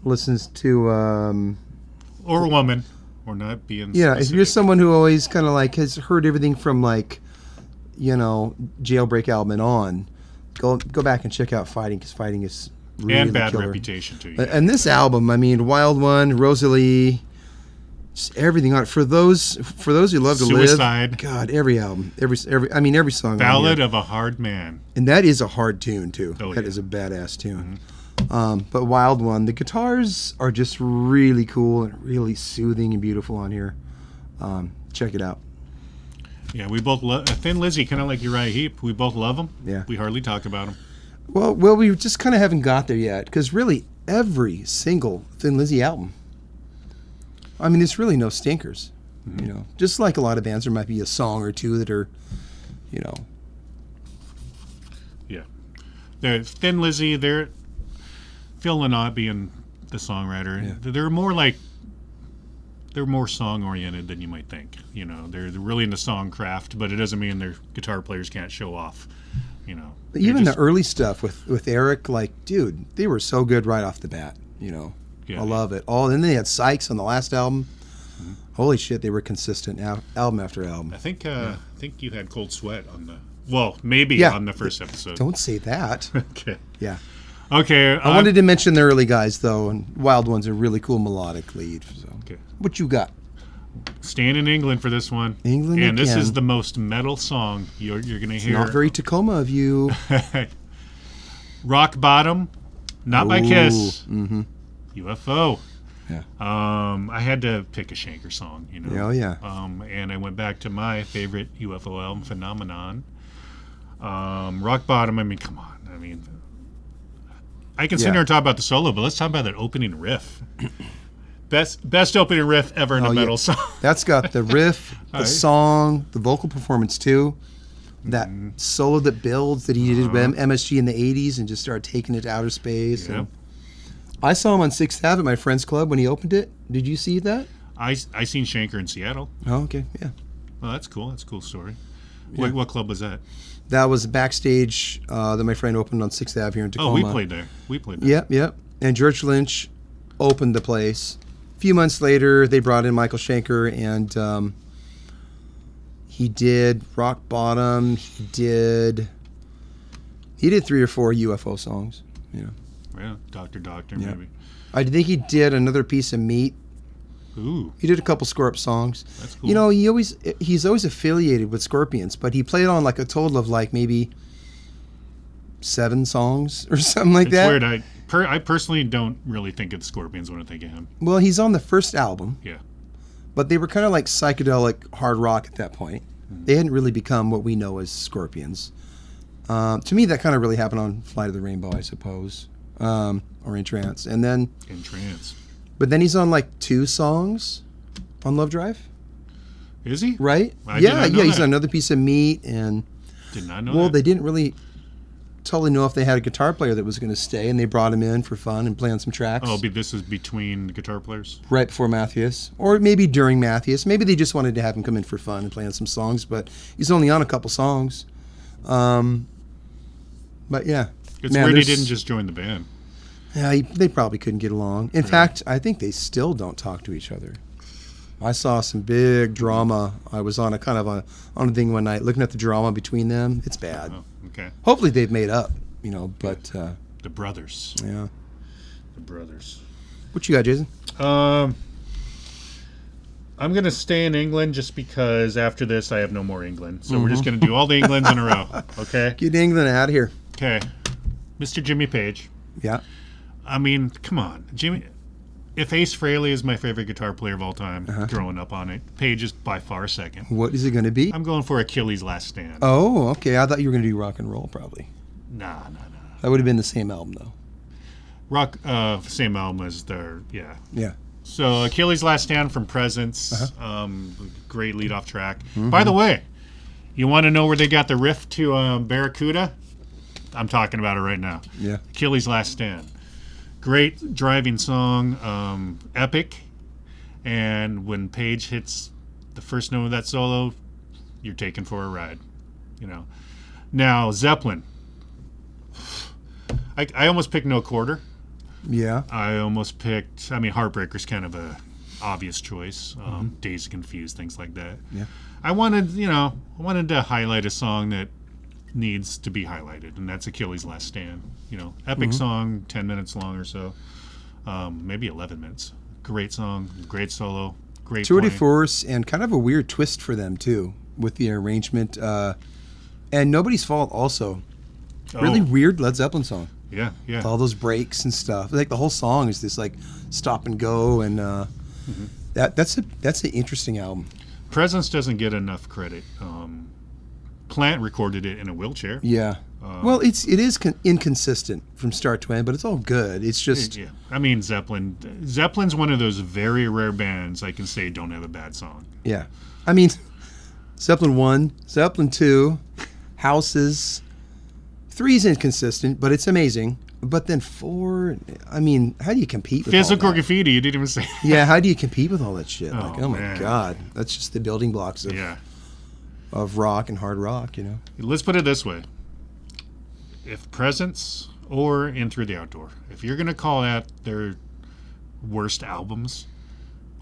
listens to... Or a woman, or not being yeah, specific. if you're someone who always kind of like has heard everything from like, Jailbreak album and on, go back and check out Fighting, because Fighting is really and Bad killer. Reputation too. And this album, I mean, Wild One, Rosalie, just everything on it. For those who love to Suicide. live, God, every album, every song. on Ballad here. of a Hard Man. And that is a hard tune too. Oh, That yeah. is a badass tune. But Wild One, the guitars are just really cool and really soothing and beautiful on here. Check it out. Yeah, we both love Thin Lizzy, kind of like Uriah Heep. We both love him. Yeah. We hardly talk about him. Well, we just kind of haven't got there yet because really every single Thin Lizzy album. I mean, there's really no stinkers. You know, just like a lot of bands, there might be a song or two that are, you know. Yeah. They're Thin Lizzy, they're Phil Lynott being the songwriter. Yeah. They're more song oriented than you might think. You know, they're really into song craft, but it doesn't mean their guitar players can't show off. You know, But even the early stuff with Eric, like, dude, they were so good right off the bat. You know, Yeah, I love it. Oh, and then they had Sykes on the last album. Holy shit, they were consistent album after album. I think you had Cold Sweat on the maybe Yeah. on the first episode. Don't say that. Okay. Yeah. Okay. I wanted to mention the early guys, though, and Wild One's a really cool melodic lead. So. Okay. What you got? Staying in England for this one. England and this again. is the most metal song you're going to hear. Not very Tacoma of you. Rock Bottom, not by Ooh, Kiss. Mm-hmm. UFO. Yeah. I had to pick a Shanker song, you know. Oh, yeah. And I went back to my favorite UFO album, Phenomenon. Rock Bottom. I mean, come on. I mean, I can sit Yeah. here and talk about the solo, but let's talk about that opening riff. Best opening riff ever in a Oh, yeah. metal song. That's got the riff, the Alright. song, the vocal performance, too. That solo that builds that he did with MSG in the 80s and just started taking it to outer space. Yeah. And I saw him on 6th Ave at my friend's club when he opened it. Did you see that? I seen Shanker in Seattle. Oh, okay. Yeah. Well, that's cool. That's a cool story. What club was that? That was backstage that my friend opened on 6th Ave here in Tacoma. Oh, we played there. Yep, yep. And George Lynch opened the place. A few months later, they brought in Michael Schenker, and he did Rock Bottom. He did 3 or 4 UFO songs. You know, Yeah, Doctor, Yeah. maybe. I think he did Another Piece of Meat. Ooh, He did a couple Scorp songs. that's cool. You know, he's always affiliated with Scorpions, but he played on like a total of like maybe 7 songs or something like it's that. weird. I personally don't really think of the Scorpions when I think of him. Well, he's on the first album. Yeah. But they were kind of like psychedelic hard rock at that point. They hadn't really become what we know as Scorpions. To me, that kind of really happened on Flight of the Rainbow, I suppose, or In Trance. And then, In Trance. but then he's on like 2 songs on Love Drive, Is he? right? I did not know He's that. on Another Piece of Meat, and Did not know well, that. they didn't really totally know if they had a guitar player that was going to stay, and they brought him in for fun and play on some tracks. This is between the guitar players? Right before Mathias, or maybe during Mathias. Maybe they just wanted to have him come in for fun and play on some songs, but he's only on a couple songs. But yeah, It's Man, weird he there's- didn't just join the band. Yeah, they probably couldn't get along. In fact, I think they still don't talk to each other. I saw some big drama. I was on on a thing one night, looking at the drama between them. It's bad. Oh, okay. Hopefully they've made up, you know. But The brothers. yeah, The brothers. what you got, Jason? I'm going to stay in England just because after this I have no more England. So we're just going to do all the Englands in a row. Okay? Get England out of here. Okay. Mr. Jimmy Page. Yeah. I mean, come on. Jimmy. If Ace Frehley is my favorite guitar player of all time, growing up on it, Page is by far second. What is it going to be? I'm going for Achilles' Last Stand. Oh, okay. I thought you were going to do rock and roll, probably. Nah. That would have been the same album, though. Rock, same album as their, yeah. Yeah. So Achilles' Last Stand from Presence, great lead-off track. By the way, you want to know where they got the riff to Barracuda? I'm talking about it right now. Yeah. Achilles' Last Stand. Great driving song, epic. And when Page hits the first note of that solo, you're taken for a ride. You know. Now, Zeppelin. I almost picked No Quarter. Yeah. I almost picked. I mean, Heartbreaker's kind of a obvious choice. Dazed, Confused, things like that. Yeah. I wanted to highlight a song that needs to be highlighted, and that's Achilles' Last Stand. You know, epic song, 10 minutes long or so, maybe 11 minutes. Great song, great solo, great Tour de playing. force, and kind of a weird twist for them too with the arrangement. And Nobody's Fault also. Really Oh, weird Led Zeppelin song. yeah. With all those breaks and stuff. Like the whole song is this like stop and go, and that's an interesting album. Presence doesn't get enough credit. Plant recorded it in a wheelchair. Yeah. Well, it is inconsistent from start to end, but it's all good. It's just Yeah. I mean, Zeppelin's one of those very rare bands I can say don't have a bad song. yeah. I mean, Zeppelin 1, Zeppelin 2, Houses. 3 is inconsistent, but it's amazing. But then 4, I mean, how do you compete with all Physical that? Graffiti, you didn't even say. Yeah, how do you compete with all that shit? Like, oh my man. God. That's just the building blocks Yeah. of rock and hard rock, you know? Let's put it this way. If Presence or In Through the Outdoor, if you're going to call that their worst albums,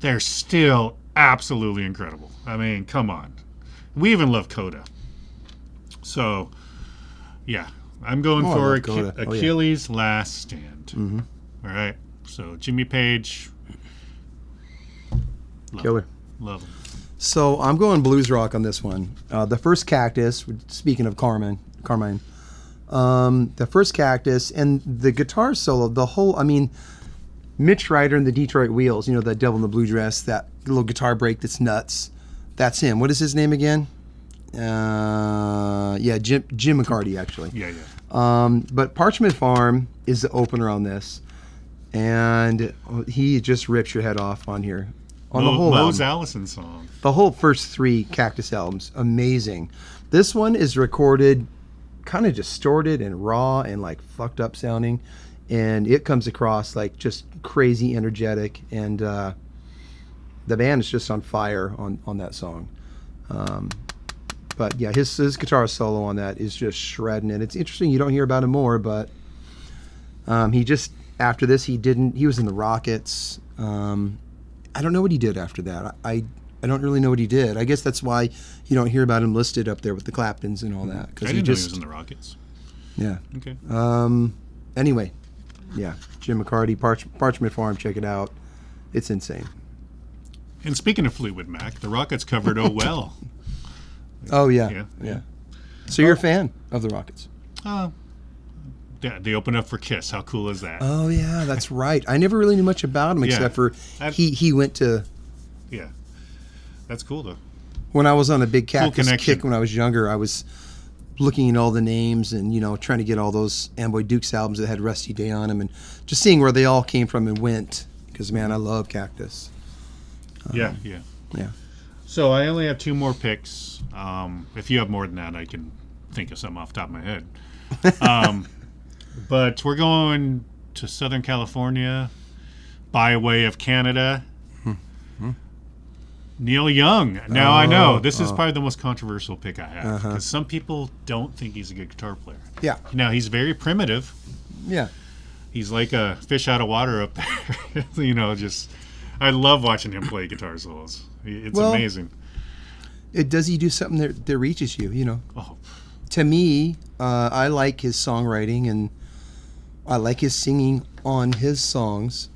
they're still absolutely incredible. I mean, come on. We even love Coda. So, yeah. I'm going Oh, I for love Coda. Oh, yeah. Achilles' Last Stand. All right. So, Jimmy Page. Killer. Love him. So I'm going blues rock on this one. The first Cactus, speaking of Carmine, the first Cactus and the guitar solo, the whole, I mean, Mitch Ryder and the Detroit Wheels, you know, that Devil in the Blue Dress, that little guitar break that's nuts. That's him. What is his name again? Yeah, Jim McCarty, actually. Yeah, yeah. But Parchment Farm is the opener on this. And he just rips your head off on here. On the whole Mose album. Allison song. The whole first 3 Cactus albums, amazing. This one is recorded kind of distorted and raw and like fucked up sounding. And it comes across like just crazy energetic. And the band is just on fire on that song. But yeah, his guitar solo on that is just shredding it. It's interesting, you don't hear about him more, but he just, after this, he was in the Rockets. I don't know what he did after that. I don't really know what he did. I guess that's why you don't hear about him listed up there with the Claptons and all that. I Because didn't he know he just, was in the Rockets. yeah. Okay. Anyway, yeah, Jim McCarty, Parchment Farm, check it out. It's insane. And speaking of Fleetwood Mac, the Rockets covered "Oh Well." Oh yeah, yeah. So you're a fan of the Rockets? Yeah, they open up for Kiss. How cool is that? Oh yeah, that's right. I never really knew much about him except for he went to. Yeah, that's cool though. When I was on a big Cactus connection. kick when I was younger, I was looking at all the names and, you know, trying to get all those Amboy Dukes albums that had Rusty Day on them and just seeing where they all came from and went. Because, man, I love Cactus. Yeah. Yeah. So I only have 2 more picks. If you have more than that, I can think of something off the top of my head. But we're going to Southern California by way of Canada. Neil Young. Now I know this is probably the most controversial pick I have because some people don't think he's a good guitar player. Yeah. Now he's very primitive. Yeah. He's like a fish out of water up there. You know, just I love watching him play guitar solos. It's amazing. Does he do something that reaches you, you know? Oh, To me, I like his songwriting and I like his singing on his songs.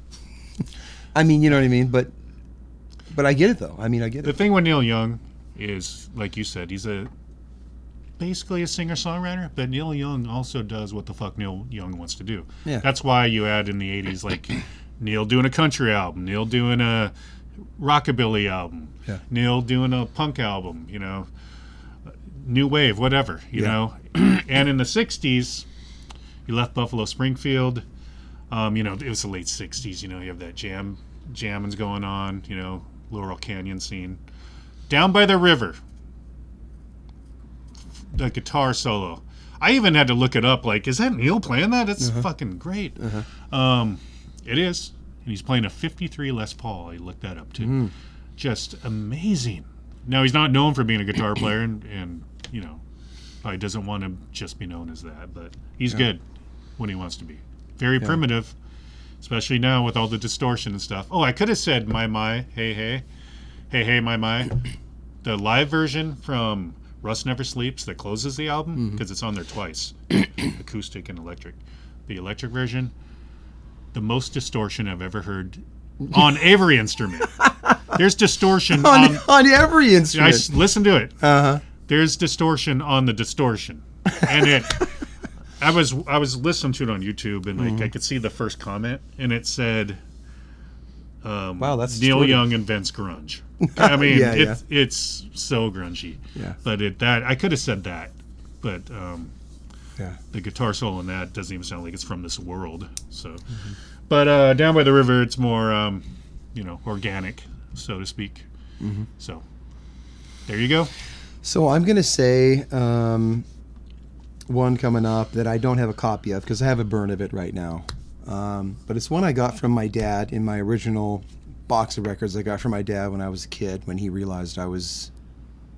I mean, you know what I mean? But I get it, though. I mean, I get the it. thing with Neil Young is, like you said, he's basically a singer-songwriter, but Neil Young also does what the fuck Neil Young wants to do. Yeah. That's why you add in the 80s, like Neil doing a country album, Neil doing a rockabilly album, Neil doing a punk album, you know, new wave, whatever, you know. And in the 60s, he left Buffalo Springfield. You know, it was the late 60s, you know, you have that jamming's going on, you know, Laurel Canyon scene. Down by the River, the guitar solo. I even had to look it up, like, is that Neil playing that? It's fucking great. It is. And he's playing a 53 Les Paul. I looked that up, too. Just amazing. Now, he's not known for being a guitar player, and you know, probably doesn't want to just be known as that, but he's good when he wants to be. Very primitive, especially now with all the distortion and stuff. Oh, I could have said My, Hey, Hey. Hey, Hey, My. The live version from Rust Never Sleeps that closes the album, because it's on there twice, acoustic and electric. The electric version, the most distortion I've ever heard on every instrument. There's distortion on every instrument. Listen to it. There's distortion on the distortion, and I was listening to it on YouTube, and like I could see the first comment, and it said, Wow, that's Neil distorted. Young invents grunge. I mean, Yeah, it's so grungy. Yeah. But that I could have said that, but Yeah. the guitar solo in that doesn't even sound like it's from this world. So, but Down by the River, it's more organic, so to speak. So there you go. So I'm going to say one coming up that I don't have a copy of because I have a burn of it right now. But it's one I got from my dad in my original box of records I got from my dad when I was a kid, when he realized I was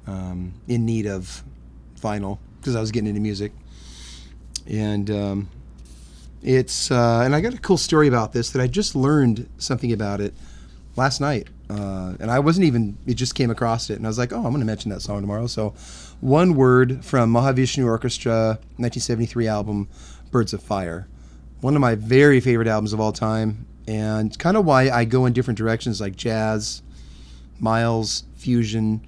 in need of vinyl because I was getting into music. And and I got a cool story about this that I just learned something about it last night. And I wasn't even, it just came across it. And I was like, oh, I'm going to mention that song tomorrow. So One Word from Mahavishnu Orchestra, 1973 album, Birds of Fire. One of my very favorite albums of all time. And kind of why I go in different directions like jazz, Miles, fusion,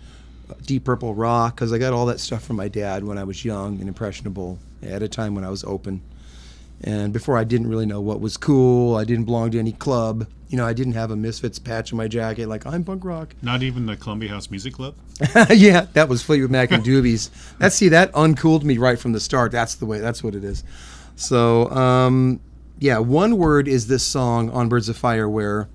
Deep Purple rock, because I got all that stuff from my dad when I was young and impressionable at a time when I was open. And before I didn't really know what was cool. I didn't belong to any club. I didn't have a Misfits patch on my jacket like I'm punk rock. Not even the Columbia House Music Club. Yeah, that was Fleetwood Mac and Doobies. That uncooled me right from the start. That's what it is. So, yeah, One Word is this song on Birds of Fire where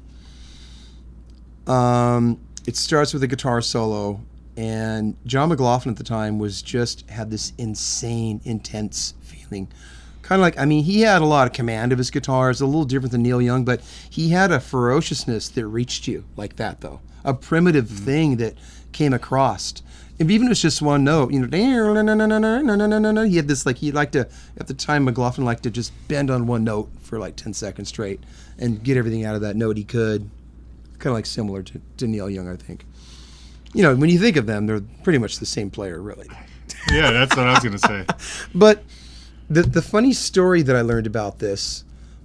it starts with a guitar solo, and John McLaughlin at the time had this insane, intense feeling. Kind of like, he had a lot of command of his guitars, a little different than Neil Young, but he had a ferociousness that reached you like that, though. A primitive thing that came across. And even if it's just one note, he had this, he'd like to, at the time, McLaughlin liked to just bend on one note for like 10 seconds straight and get everything out of that note he could. Kind of like similar to Neil Young, I think. When you think of them, they're pretty much the same player, really. Yeah, that's what I was going to say. But the funny story that I learned about this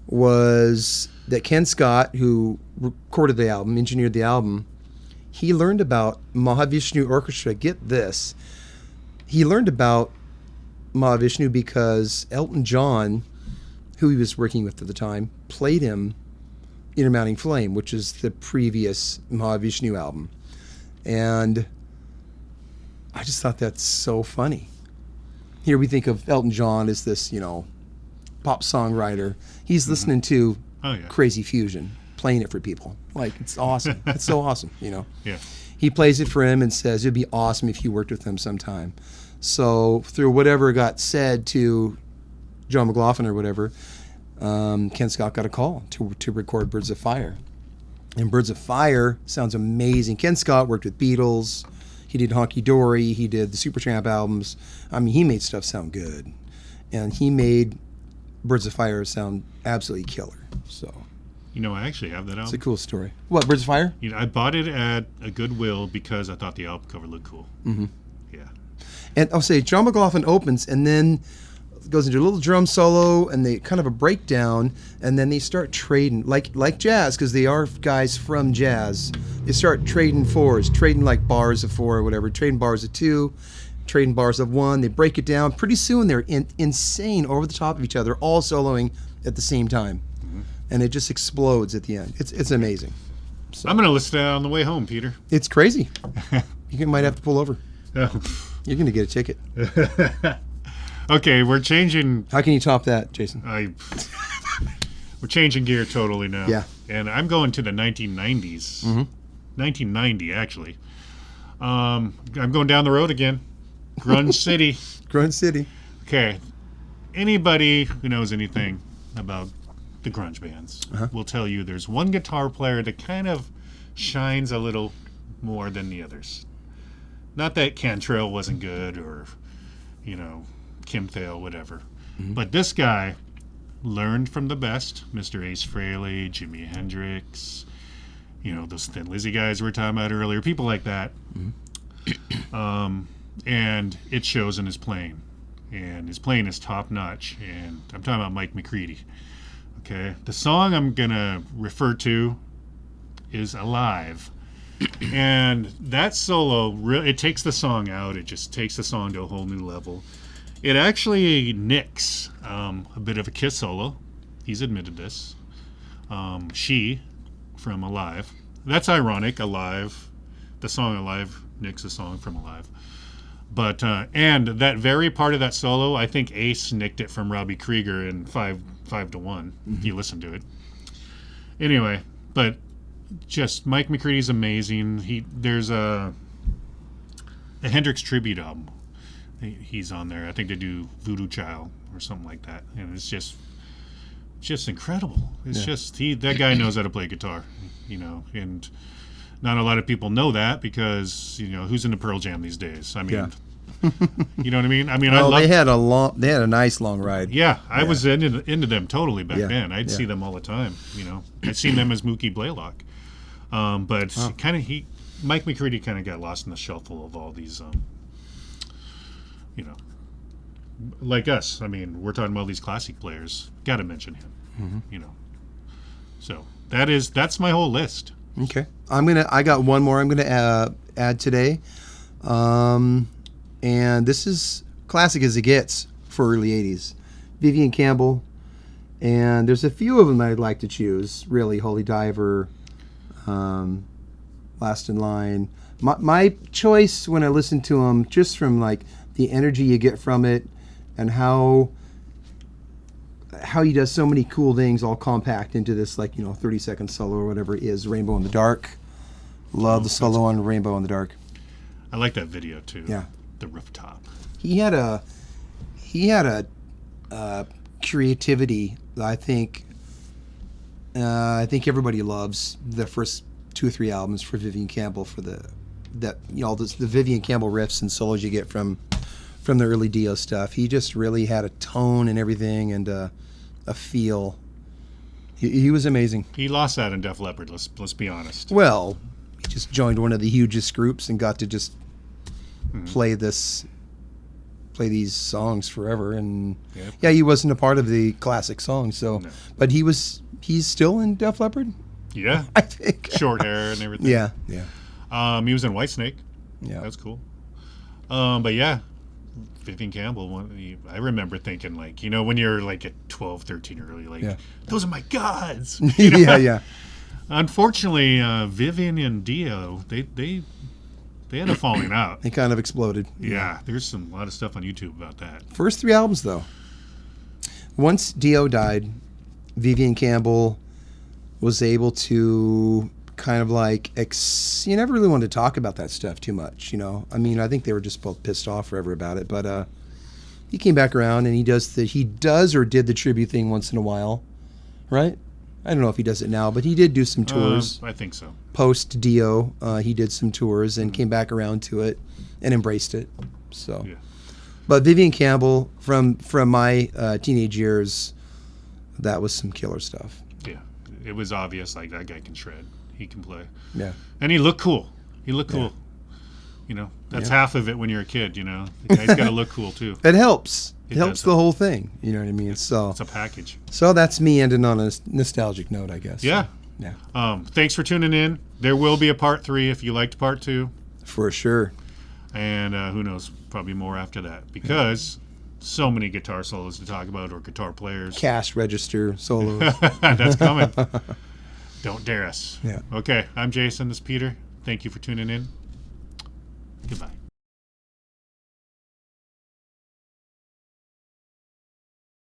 was that Ken Scott, who recorded the album, engineered the album, he learned about Mahavishnu Orchestra. Get this. He learned about Mahavishnu because Elton John, who he was working with at the time, played him Intermounting Flame, which is the previous Mahavishnu album. And I just thought that's so funny. Here we think of Elton John as this, pop songwriter. He's listening to Crazy Fusion, playing it for people. It's awesome. It's so awesome, Yeah. He plays it for him and says, it'd be awesome if you worked with him sometime. So through whatever got said to John McLaughlin or whatever, Ken Scott got a call to record Birds of Fire. And Birds of Fire sounds amazing. Ken Scott worked with Beatles. He did Honky Dory. He did the Supertramp albums. He made stuff sound good. And he made Birds of Fire sound absolutely killer. So, I actually have that album. it's a cool story. What, Birds of Fire? I bought it at a Goodwill because I thought the album cover looked cool. Mm-hmm. Yeah. And I'll say John McLaughlin opens and then goes into a little drum solo and they kind of a breakdown, and then they start trading like jazz, because they are guys from jazz. They start trading fours, trading like bars of four or whatever, trading bars of two, trading bars of one. They break it down. Pretty soon they're insane over the top of each other, all soloing at the same time. And it just explodes at the end. It's amazing. So, I'm going to listen to that on the way home, Peter. it's crazy. You might have to pull over. Oh. You're going to get a ticket. Okay, we're changing. How can you top that, Jason? We're changing gear totally now. Yeah. And I'm going to the 1990s. 1990, actually. I'm going down the road again. Grunge City. Grunge City. Okay. Anybody who knows anything about the grunge bands will tell you there's one guitar player that kind of shines a little more than the others. Not that Cantrell wasn't good or, Kim Thale, whatever. But this guy learned from the best. Mr. Ace Frehley, Jimi Hendrix, those Thin Lizzy guys we were talking about earlier, people like that. And it shows in his playing. And his playing is top notch. And I'm talking about Mike McCready. Okay, the song I'm gonna refer to is "Alive," and that solo it takes the song out. It just takes the song to a whole new level. It actually nicks a bit of a Kiss solo. He's admitted this. She from Alive. That's ironic. Alive, the song Alive, Nick's a song from Alive. But and that very part of that solo, I think Ace nicked it from Robbie Krieger in 5-1. If you listen to it. Anyway, but just Mike McCready's amazing. There's a Hendrix tribute album. He's on there. I think they do Voodoo Child or something like that, and it's just incredible. It's just that guy knows how to play guitar, and not a lot of people know that because who's into Pearl Jam these days? I mean, you know what I mean? I mean, they had a nice long ride. Yeah, I was into them totally back then. I'd see them all the time. I'd seen them as Mookie Blaylock, but Mike McCready kind of got lost in the shuffle of all these, like us. I mean, we're talking about these classic players. Got to mention him. So that's my whole list. Okay, I got one more I'm gonna add today, and this is classic as it gets for early '80s. Vivian Campbell, and there's a few of them that I'd like to choose. Really, Holy Diver, Last in Line. My choice when I listen to them, just from like the energy you get from it, and how he does so many cool things all compact into this 30-second solo or whatever it is. Rainbow in the Dark. Love the solo on Rainbow in the Dark. I like that video too. Yeah. The rooftop. He had a creativity that I think everybody loves. The first 2 or 3 albums for Vivian Campbell, for the Vivian Campbell riffs and solos you get from the early Dio stuff. He just really had a tone and everything, and a feel. He was amazing. He lost that in Def Leppard. Let's be honest. Well, he just joined one of the hugest groups and got to just play these songs forever. And he wasn't a part of the classic songs. So, but he's still in Def Leppard. Yeah, I think. Short hair and everything. Yeah. He was in Whitesnake. Yeah, that's cool. But yeah, Vivian Campbell. I remember thinking when you're like at 12, 13, early, those are my gods. Yeah. Unfortunately, Vivian and Dio, they had a falling out. They kind of exploded. Yeah, there's a lot of stuff on YouTube about that. First 3 albums though. Once Dio died, Vivian Campbell was able to kind of you never really wanted to talk about that stuff too much, I mean, I think they were just both pissed off forever about it, but he came back around and he does or did the tribute thing once in a while, right? I don't know if he does it now, but he did do some tours. I think so. Post Dio, he did some tours and came back around to it and embraced it. So, but Vivian Campbell, from my teenage years, that was some killer stuff. Yeah, it was obvious that guy can shred. He can play. Yeah. And he looked cool. That's half of it when you're a kid, The guy's got to look cool too. It helps. It helps the whole thing. You know what I mean? So it's a package. So that's me ending on a nostalgic note, I guess. Yeah. Yeah. Thanks for tuning in. There will be a part 3 if you liked part 2. For sure. And who knows, probably more after that, because so many guitar solos to talk about, or guitar players. Cash register solos. That's coming. Don't dare us. Yeah. Okay, I'm Jason. This is Peter. Thank you for tuning in. Goodbye.